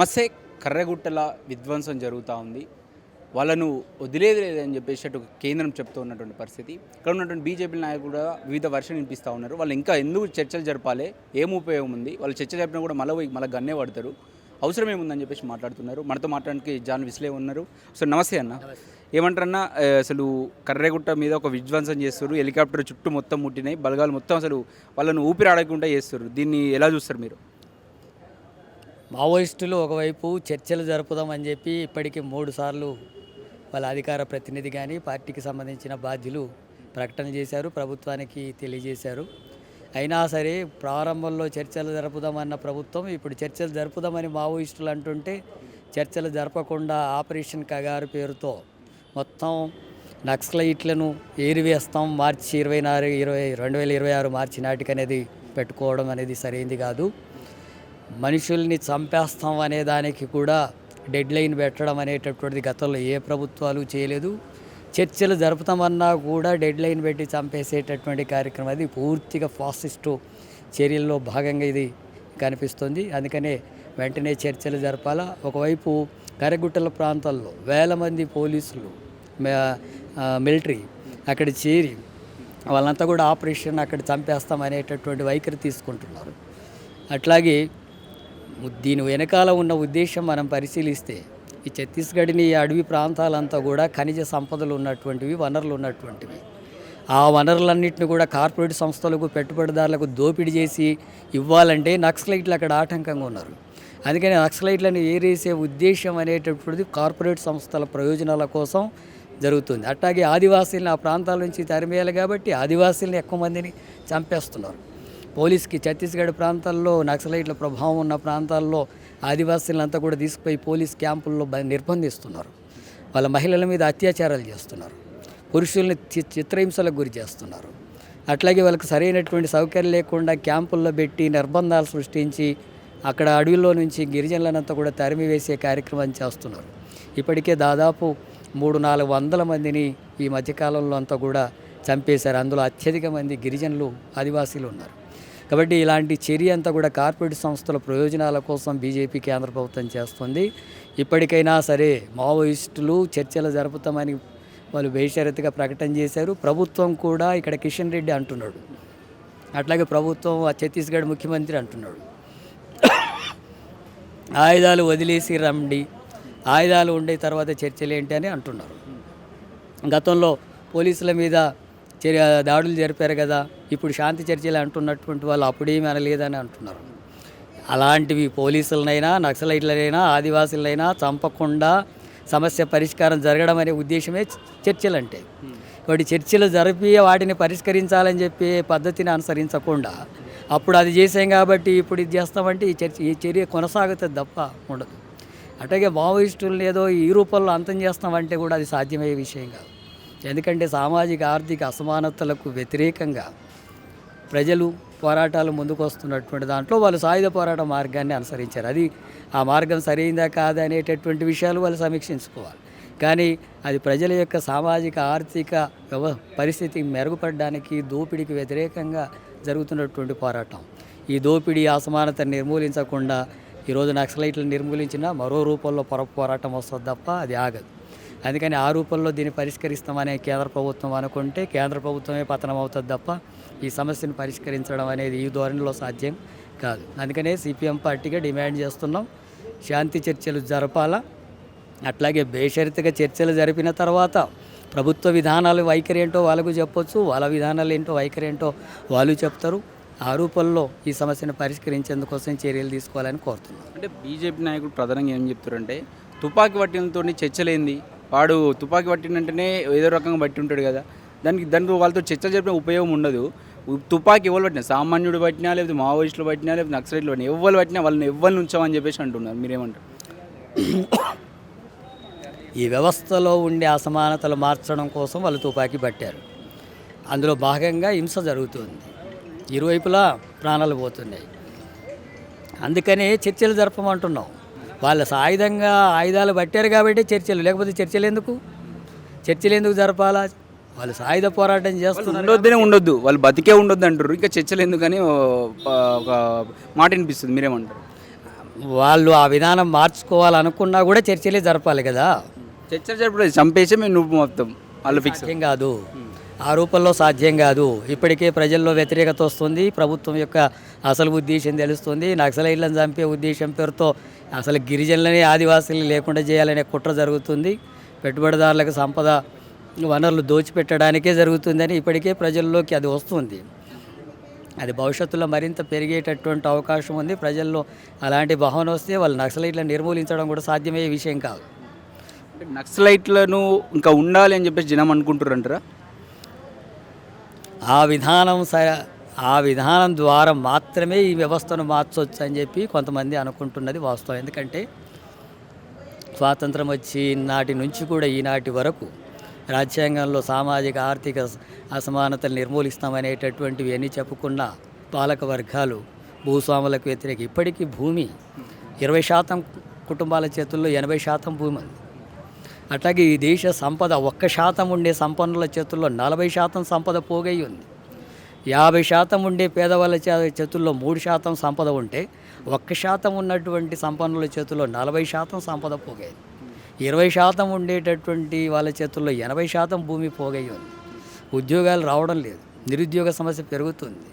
మస్తే కర్రగుట్టల విధ్వంసం జరుగుతూ ఉంది. వాళ్ళను వదిలేది లేదని చెప్పేసి అటు కేంద్రం చెప్తూ ఉన్నటువంటి పరిస్థితి. ఇక్కడ ఉన్నటువంటి బీజేపీ నాయకులు కూడా వివిధ వర్షాలు వినిపిస్తూ ఉన్నారు. వాళ్ళు ఇంకా ఎందుకు చర్చలు జరపాలి, ఏం ఉపయోగం ఉంది, వాళ్ళు చర్చ జరిపినా కూడా మళ్ళీ గన్నే పడతారు, అవసరం ఏముందని చెప్పేసి మాట్లాడుతున్నారు. మనతో మాట్లాడడానికి జాన్ విస్లే ఉన్నారు. సో నమస్తే అన్న, ఏమంటారన్న, అసలు కర్రెగుట్ట మీద ఒక విధ్వంసం చేస్తారు, హెలికాప్టర్ చుట్టూ మొత్తం ముట్టినాయి, బలగాలు మొత్తం అసలు వాళ్ళను ఊపిరి ఆడకుండా చేస్తారు. దీన్ని ఎలా చూస్తారు మీరు? మావోయిస్టులు ఒకవైపు చర్చలు జరుపుదామని చెప్పి ఇప్పటికీ 3 సార్లు వాళ్ళ అధికార ప్రతినిధి కానీ పార్టీకి సంబంధించిన బాధ్యులు ప్రకటన చేశారు, ప్రభుత్వానికి తెలియజేశారు. అయినా సరే ప్రారంభంలో చర్చలు జరుపుదామన్న ప్రభుత్వం ఇప్పుడు చర్చలు జరుపుదామని మావోయిస్టులు అంటుంటే చర్చలు జరపకుండా ఆపరేషన్ కగారు పేరుతో మొత్తం నక్సలైట్లను ఏరివేస్తాం మార్చి 2026 మార్చి నాటికి అనేది పెట్టుకోవడం అనేది సరైంది కాదు. మనుషుల్ని చంపేస్తాం అనే దానికి కూడా డెడ్ లైన్ పెట్టడం అనేటటువంటిది గతంలో ఏ ప్రభుత్వాలు చేయలేదు. చర్చలు జరుపుతామన్నా కూడా డెడ్ లైన్ పెట్టి చంపేసేటటువంటి కార్యక్రమం అది పూర్తిగా ఫాసిస్టు చర్యల్లో భాగంగా ఇది కనిపిస్తుంది. అందుకనే వెంటనే చర్చలు జరపాలా. ఒకవైపు కర్రగుట్టల ప్రాంతాల్లో వేల మంది పోలీసులు, మిలిటరీ అక్కడ చేరి వాళ్ళంతా కూడా ఆపరేషన్ అక్కడ చంపేస్తాం అనేటటువంటి వైఖరి తీసుకుంటున్నారు. అట్లాగే దీని వెనకాల ఉన్న ఉద్దేశం మనం పరిశీలిస్తే ఈ ఛత్తీస్గఢ్ని, ఈ అడవి ప్రాంతాలంతా కూడా ఖనిజ సంపదలు ఉన్నటువంటివి, వనరులు ఉన్నటువంటివి. ఆ వనరులన్నింటినీ కూడా కార్పొరేట్ సంస్థలకు, పెట్టుబడిదారులకు దోపిడీ చేసి ఇవ్వాలంటే నక్సలైట్లు అక్కడ ఆటంకంగా ఉన్నారు. అందుకని నక్సలైట్లను ఏరేసే ఉద్దేశం అనేటటువంటిది కార్పొరేట్ సంస్థల ప్రయోజనాల కోసం జరుగుతుంది. అట్లాగే ఆదివాసీలను ఆ ప్రాంతాల నుంచి తరిమేయాలి కాబట్టి ఆదివాసీలను ఎక్కువ మందిని చంపేస్తున్నారు. పోలీస్కి ఛత్తీస్గఢ్ ప్రాంతాల్లో నక్సలైట్ల ప్రభావం ఉన్న ప్రాంతాల్లో ఆదివాసీలంతా కూడా తీసుకుపోయి పోలీస్ క్యాంపుల్లో నిర్బంధిస్తున్నారు. వాళ్ళ మహిళల మీద అత్యాచారాలు చేస్తున్నారు, పురుషుల్ని చిత్రహింసలకు గురి చేస్తున్నారు. అట్లాగే వాళ్ళకి సరైనటువంటి సౌకర్యం లేకుండా క్యాంపుల్లో పెట్టి నిర్బంధాలు సృష్టించి అక్కడ అడవిలో నుంచి గిరిజనులనంతా కూడా తరిమివేసే కార్యక్రమం చేస్తున్నారు. ఇప్పటికే దాదాపు 300-400 మందిని ఈ మధ్యకాలంలో అంతా కూడా చంపేశారు. అందులో అత్యధిక మంది గిరిజనులు, ఆదివాసీలు ఉన్నారు. కాబట్టి ఇలాంటి చర్య అంతా కూడా కార్పొరేట్ సంస్థల ప్రయోజనాల కోసం బీజేపీ కేంద్ర ప్రభుత్వం చేస్తుంది. ఇప్పటికైనా సరే మావోయిస్టులు చర్చలు జరుపుతామని వాళ్ళు బేషరతుగా ప్రకటన చేశారు. ప్రభుత్వం కూడా ఇక్కడ కిషన్ రెడ్డి అంటున్నాడు, అట్లాగే ప్రభుత్వం ఛత్తీస్గఢ్ ముఖ్యమంత్రి అంటున్నాడు, ఆయుధాలు వదిలేసి రండి, ఆయుధాలు ఉండే తర్వాత చర్చలు ఏంటి అని అంటున్నారు. గతంలో పోలీసుల మీద దాడులు జరిపారు కదా, ఇప్పుడు శాంతి చర్చలు అంటున్నటువంటి వాళ్ళు అప్పుడేమీ అనలేదని అంటున్నారు. అలాంటివి పోలీసులనైనా, నక్సలైట్లనైనా, ఆదివాసులైనా చంపకుండా సమస్య పరిష్కారం జరగడం అనే ఉద్దేశమే చర్చలు అంటే. కాబట్టి చర్చలు జరిపి వాటిని పరిష్కరించాలని చెప్పి పద్ధతిని అనుసరించకుండా అప్పుడు అది చేసాం కాబట్టి ఇప్పుడు ఇది చేస్తామంటే ఈ చర్య కొనసాగుతుంది తప్ప ఉండదు. అట్లాగే మావోయిస్టులను ఏదో ఈ రూపంలో అంతం చేస్తామంటే కూడా అది సాధ్యమయ్యే విషయం కాదు. ఎందుకంటే సామాజిక ఆర్థిక అసమానతలకు వ్యతిరేకంగా ప్రజలు పోరాటాలు ముందుకు వస్తున్నటువంటి దాంట్లో వాళ్ళు సాయుధ పోరాట మార్గాన్ని అనుసరించారు. అది ఆ మార్గం సరైందా కాదా అనేటటువంటి విషయాలు వాళ్ళు సమీక్షించుకోవాలి. కానీ అది ప్రజల యొక్క సామాజిక ఆర్థిక పరిస్థితి మెరుగుపడడానికి, దోపిడీకి వ్యతిరేకంగా జరుగుతున్నటువంటి పోరాటం. ఈ దోపిడీ అసమానతను నిర్మూలించకుండా ఈరోజు నక్సలైట్లను నిర్మూలించినా మరో రూపంలో పోరాటం వస్తుంది తప్ప అది ఆగదు. అందుకని ఆ రూపంలో దీన్ని పరిష్కరిస్తామనే కేంద్ర ప్రభుత్వం అనుకుంటే కేంద్ర ప్రభుత్వమే పతనం అవుతుంది తప్ప ఈ సమస్యను పరిష్కరించడం అనేది ఈ ధోరణిలో సాధ్యం కాదు. అందుకనే సిపిఎం పార్టీగా డిమాండ్ చేస్తున్నాం, శాంతి చర్చలు జరపాలా. అట్లాగే బేషరతుగా చర్చలు జరిపిన తర్వాత ప్రభుత్వ విధానాలు వైఖరి ఏంటో వాళ్ళకు చెప్పొచ్చు, వాళ్ళ విధానాలు ఏంటో వైఖరి ఏంటో వాళ్ళు చెప్తారు. ఆ రూపంలో ఈ సమస్యను పరిష్కరించేందుకోసం చర్యలు తీసుకోవాలని కోరుతున్నాం. అంటే బీజేపీ నాయకులు ప్రధానంగా ఏం చెప్తారంటే తుపాకీ పట్టినతో చర్చలేంది, వాడు తుపాకీ పట్టినంటేనే ఏదో రకంగా బట్టి ఉంటాడు కదా, దానికి వాళ్ళతో చర్చ జరిపిన ఉపయోగం ఉండదు. తుపాకీ ఎవరు పట్టినా, సామాన్యుడు పట్టినా, లేకపోతే మావోయిస్టులు పట్టినా, లేకపోతే నక్సలైట్లు పట్టినా, ఎవరు పట్టినా వాళ్ళని ఎవరిని ఉంచామని చెప్పేసి అంటున్నారు. మీరేమంటారు? ఈ వ్యవస్థలో ఉండే అసమానతలు మార్చడం కోసం వాళ్ళు తుపాకీ పట్టారు. అందులో భాగంగా హింస జరుగుతుంది, ఇరువైపులా ప్రాణాలు పోతున్నాయి. అందుకనే చర్చలు జరపమంటున్నాం. వాళ్ళు ఆయుధాలు పట్టారు కాబట్టి చర్చలు, లేకపోతే చర్చలు ఎందుకు జరపాలా? వాళ్ళు సాయుధ పోరాటం చేస్తున్నారు. ఉండొద్దు, వాళ్ళు బతికే ఉండొద్దు అంటారు, ఇంకా చర్చలు ఎందుకని ఒక మాట వినిపిస్తుంది. మీరేమంటారు? వాళ్ళు ఆ విధానం మార్చుకోవాలనుకున్నా కూడా చర్చలే జరపాలి కదా. చర్చ జరపలేదు, చంపేసి మేము నువ్వు మొత్తం వాళ్ళు ఫిక్స్. సాధ్యం కాదు, ఆ రూపంలో సాధ్యం కాదు. ఇప్పటికే ప్రజల్లో వ్యతిరేకత వస్తుంది, ప్రభుత్వం యొక్క అసలు ఉద్దేశం తెలుస్తుంది. నక్సలైట్లను చంపే ఉద్దేశం పేరుతో అసలు గిరిజనులని ఆదివాసులు లేకుండా చేయాలనే కుట్ర జరుగుతుంది. పెట్టుబడిదారులకు సంపద వనరులు దోచిపెట్టడానికే జరుగుతుందని ఇప్పటికే ప్రజల్లోకి అది వస్తుంది. అది భవిష్యత్తులో మరింత పెరిగేటటువంటి అవకాశం ఉంది. ప్రజల్లో అలాంటి భావన వస్తే వాళ్ళు నక్సలైట్లను నిర్మూలించడం కూడా సాధ్యమయ్యే విషయం కాదు. అంటే నక్సలైట్లను ఇంకా ఉండాలి అని చెప్పేసి జనం అనుకుంటారంటారా? ఆ విధానం ద్వారా మాత్రమే ఈ వ్యవస్థను మార్చవచ్చు అని చెప్పి కొంతమంది అనుకుంటున్నది వాస్తవం. ఎందుకంటే స్వాతంత్రం వచ్చి నాటి నుంచి కూడా ఈనాటి వరకు రాజ్యాంగంలో సామాజిక ఆర్థిక అసమానతలు నిర్మూలిస్తామనేటటువంటివి అన్నీ చెప్పుకున్న పాలక వర్గాలు భూస్వాములకు వ్యతిరేక ఇప్పటికీ భూమి 20% కుటుంబాల చేతుల్లో 80% భూమి ఉంది. అట్లాగే ఈ దేశ సంపద 1% ఉండే సంపన్నుల చేతుల్లో 40% సంపద పోగై ఉంది. 50% ఉండే పేదవాళ్ళ చేతుల్లో 3% సంపద ఉంటే 1% ఉన్నటువంటి సంపన్నుల చేతుల్లో 40% సంపద పోగై. 20% ఉండేటటువంటి వాళ్ళ చేతుల్లో 80% భూమి పోగై ఉంది. ఉద్యోగాలు రావడం లేదు, నిరుద్యోగ సమస్య పెరుగుతుంది,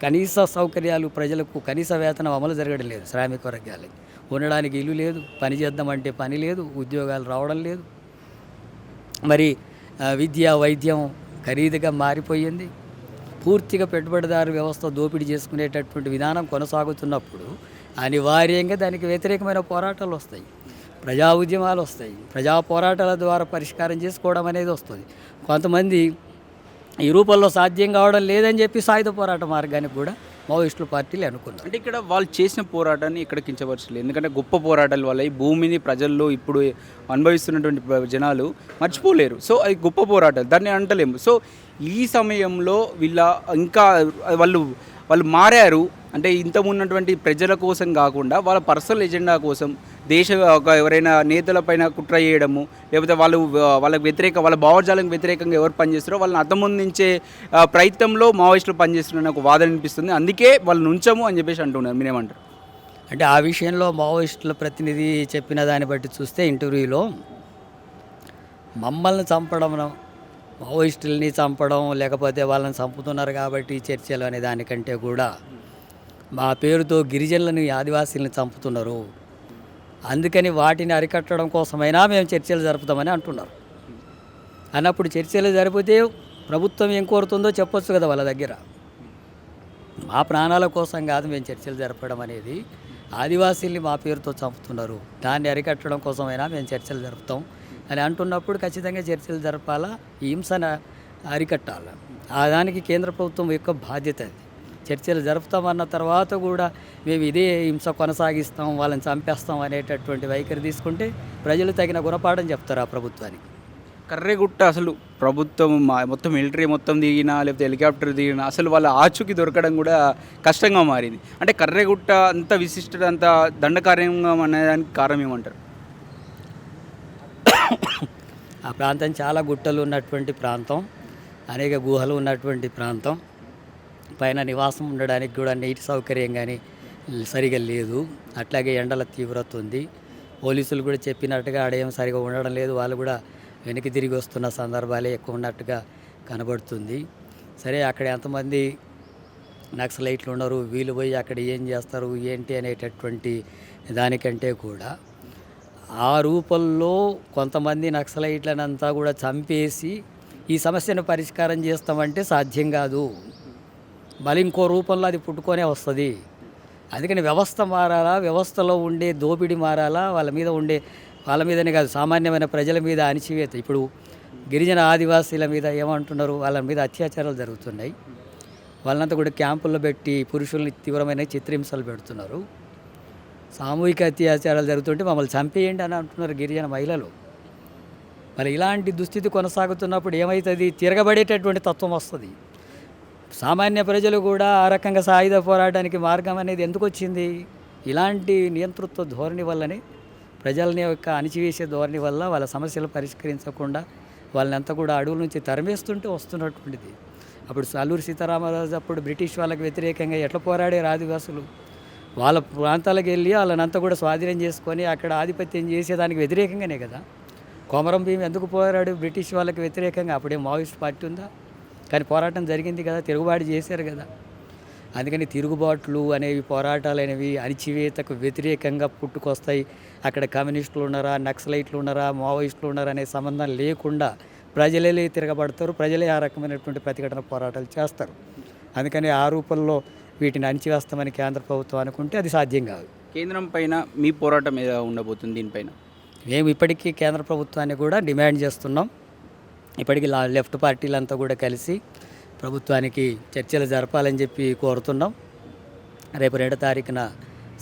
కనీస సౌకర్యాలు ప్రజలకు కనీస వేతనం అమలు జరగడం లేదు. శ్రామిక వర్గాలకి ఉండడానికి ఇల్లు లేదు, పని చేద్దామంటే పని లేదు, ఉద్యోగాలు రావడం లేదు. మరి విద్య వైద్యం ఖరీదుగా మారిపోయింది. పూర్తిగా పెట్టుబడిదారు వ్యవస్థ దోపిడీ చేసుకునేటటువంటి విధానం కొనసాగుతున్నప్పుడు అనివార్యంగా దానికి వ్యతిరేకమైన పోరాటాలు వస్తాయి, ప్రజా ఉద్యమాలు వస్తాయి. ప్రజా పోరాటాల ద్వారా పరిష్కారం చేసుకోవడం అనేది వస్తుంది. కొంతమంది ఈ రూపంలో సాధ్యం కావడం లేదని చెప్పి సాయుధ పోరాట మార్గానికి కూడా మావోయిస్టుల పార్టీలు అనుకున్నారు. అంటే ఇక్కడ వాళ్ళు చేసిన పోరాటాన్ని ఇక్కడ కించపరచలేదు. ఎందుకంటే గొప్ప పోరాటాల వల్ల ఈ భూమిని ప్రజల్లో ఇప్పుడు అనుభవిస్తున్నటువంటి జనాలు మర్చిపోలేరు. సో అది గొప్ప పోరాటాలు, దాన్ని అంటలేము. సో ఈ సమయంలో ఇంకా వాళ్ళు మారారు. అంటే ఇంతకుమున్నటువంటి ప్రజల కోసం కాకుండా వాళ్ళ పర్సనల్ ఎజెండా కోసం ఎవరైనా నేతలపైన కుట్ర చేయడము, లేకపోతే వాళ్ళకి వాళ్ళ భావజాలకు వ్యతిరేకంగా ఎవరు పనిచేస్తారో వాళ్ళని అంతమొందించే ప్రయత్నంలో మావోయిస్టులు పనిచేస్తున్నారని ఒక వాదన అనిపిస్తుంది. అందుకే వాళ్ళు నుంచము అని చెప్పేసి అంటున్నారు. మీరేమంటారు? అంటే ఆ విషయంలో మావోయిస్టుల ప్రతినిధి చెప్పిన దాన్ని బట్టి చూస్తే ఇంటర్వ్యూలో మమ్మల్ని చంపడం, మావోయిస్టులని చంపడం, లేకపోతే వాళ్ళని చంపుతున్నారు కాబట్టి చర్చలు అనే దానికంటే కూడా మా పేరుతో గిరిజనులని ఆదివాసీలను చంపుతున్నారు, అందుకని వాటిని అరికట్టడం కోసమైనా మేము చర్చలు జరుపుతామని అంటున్నారు. అన్నప్పుడు చర్చలు జరిపితే ప్రభుత్వం ఏం కోరుతుందో చెప్పొచ్చు కదా వాళ్ళ దగ్గర. మా ప్రాణాల కోసం కాదు మేము చర్చలు జరపడం అనేది, ఆదివాసీల్ని మా పేరుతో చంపుతున్నారు, దాన్ని అరికట్టడం కోసమైనా మేము చర్చలు జరుపుతాం అని అంటున్నప్పుడు ఖచ్చితంగా చర్చలు జరపాలా, హింసను అరికట్టాలి. దానికి కేంద్ర ప్రభుత్వం యొక్క బాధ్యత అది. చర్చలు జరుపుతామన్న తర్వాత కూడా మేము ఇదే హింస కొనసాగిస్తాం, వాళ్ళని చంపేస్తాం అనేటటువంటి వైఖరి తీసుకుంటే ప్రజలు తగిన గుణపాఠం చెప్తారు ఆ ప్రభుత్వానికి. కర్రెగుట్ట అసలు ప్రభుత్వం మొత్తం మిలిటరీ మొత్తం దిగినా, లేకపోతే హెలికాప్టర్ దిగినా అసలు వాళ్ళ ఆచూకీ దొరకడం కూడా కష్టంగా మారింది. అంటే కర్రెగుట్ట అంత విశిష్టత, అంత దండకార్యంగా అనేదానికి కారణం ఏమంటారు? ఆ ప్రాంతం చాలా గుట్టలు ఉన్నటువంటి ప్రాంతం, అనేక గుహలు ఉన్నటువంటి ప్రాంతం, పైన నివాసం ఉండడానికి కూడా నీటి సౌకర్యం కానీ సరిగా లేదు. అట్లాగే ఎండల తీవ్రత ఉంది. పోలీసులు కూడా చెప్పినట్టుగా ఆడేం సరిగా ఉండడం లేదు, వాళ్ళు కూడా వెనక్కి తిరిగి వస్తున్న సందర్భాలే ఎక్కువ ఉన్నట్టుగా కనబడుతుంది. సరే, అక్కడ ఎంతమంది నక్సలైట్లు ఉన్నారు, వీళ్ళు పోయి అక్కడ ఏం చేస్తారు ఏంటి అనేటటువంటి దానికంటే కూడా ఆ రూపంలో కొంతమంది నక్సలైట్లనంతా కూడా చంపేసి ఈ సమస్యను పరిష్కారం చేస్తామంటే సాధ్యం కాదు. మళ్ళీ ఇంకో రూపంలో అది పుట్టుకొనే వస్తుంది. అందుకని వ్యవస్థ మారాలా, వ్యవస్థలో ఉండే దోపిడీ మారాలా, వాళ్ళ మీదనే కాదు సామాన్యమైన ప్రజల మీద అణిచివేత. ఇప్పుడు గిరిజన ఆదివాసీల మీద ఏమంటున్నారు, వాళ్ళ మీద అత్యాచారాలు జరుగుతున్నాయి. వాళ్ళంతా కూడా క్యాంపుల్లో పెట్టి పురుషుల్ని తీవ్రమైన చిత్రహింసలు పెడుతున్నారు. సామూహిక అత్యాచారాలు జరుగుతుంటే మమ్మల్ని చంపేయండి అని అంటున్నారు గిరిజన మహిళలు. మరి ఇలాంటి దుస్థితి కొనసాగుతున్నప్పుడు ఏమవుతుంది, తిరగబడేటటువంటి తత్వం వస్తుంది. సామాన్య ప్రజలు కూడా ఆ రకంగా సాయుధ పోరాటానికి మార్గం అనేది ఎందుకు వచ్చింది? ఇలాంటి నియంతృత్వ ధోరణి వల్లనే, ప్రజలని యొక్క అణిచివేసే ధోరణి వల్ల వాళ్ళ సమస్యలు పరిష్కరించకుండా వాళ్ళని అంతా కూడా అడవుల నుంచి తరిమేస్తుంటే వస్తున్నటువంటిది. అప్పుడు అల్లూరి సీతారామరాజు అప్పుడు బ్రిటిష్ వాళ్ళకి వ్యతిరేకంగా ఎట్లా పోరాడారు ఆదివాసులు? వాళ్ళ ప్రాంతాలకు వెళ్ళి వాళ్ళనంతా కూడా స్వాధీనం చేసుకొని అక్కడ ఆధిపత్యం చేసేదానికి వ్యతిరేకంగానే కదా కొమరం భీం ఎందుకు పోరాడు బ్రిటిష్ వాళ్ళకి వ్యతిరేకంగా. అప్పుడే మావోయిస్ట్ పార్టీ ఉందా? కానీ పోరాటం జరిగింది కదా, తిరుగుబాటు చేశారు కదా. అందుకని తిరుగుబాట్లు అనేవి, పోరాటాలు అనేవి అణిచివేతకు వ్యతిరేకంగా పుట్టుకొస్తాయి. అక్కడ కమ్యూనిస్టులు ఉన్నారా, నక్సలైట్లు ఉన్నారా, మావోయిస్టులు ఉన్నారా అనే సంబంధం లేకుండా ప్రజలే తిరగబడతారు, ప్రజలే ఆ రకమైనటువంటి ప్రతిఘటన పోరాటాలు చేస్తారు. అందుకని ఆ రూపంలో వీటిని అణిచివేస్తామని కేంద్ర ప్రభుత్వం అనుకుంటే అది సాధ్యం కాదు. కేంద్రం పైన మీ పోరాటం ఏదో ఉండబోతుంది దీనిపైన? మేము ఇప్పటికీ కేంద్ర ప్రభుత్వాన్ని కూడా డిమాండ్ చేస్తున్నాం. ఇప్పటికీ లెఫ్ట్ పార్టీలంతా కూడా కలిసి ప్రభుత్వానికి చర్చలు జరపాలని చెప్పి కోరుతున్నాం. రేపు 2వ తారీఖున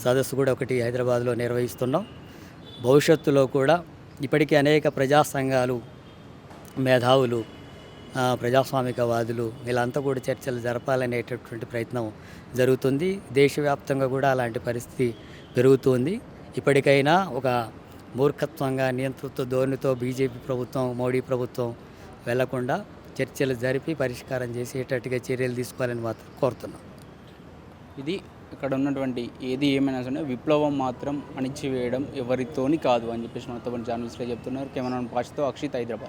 సదస్సు కూడా ఒకటి హైదరాబాద్లో నిర్వహిస్తున్నాం. భవిష్యత్తులో కూడా ఇప్పటికీ అనేక ప్రజా సంఘాలు, మేధావులు, ప్రజాస్వామికవాదులు వీళ్ళంతా కూడా చర్చలు జరపాలనేటటువంటి ప్రయత్నం జరుగుతుంది. దేశవ్యాప్తంగా కూడా అలాంటి పరిస్థితి పెరుగుతుంది. ఇప్పటికైనా ఒక మూర్ఖత్వంగా, నియంతృత్వ ధోరణితో బీజేపీ ప్రభుత్వం, మోడీ ప్రభుత్వం వెళ్లకుండా చర్చలు జరిపి పరిష్కారం చేసేటట్టుగా చర్యలు తీసుకోవాలని మాత్రం కోరుతున్నాం. ఇది ఇక్కడ ఉన్నటువంటి ఏది ఏమైనా సరే విప్లవం మాత్రం అణిచివేయడం ఎవరితోని కాదు అని చెప్పేసి మనతో జర్నలిస్టులు చెప్తున్నారు. కెమెరామెన్ పాష్తో అక్షిత్, హైదరాబాద్.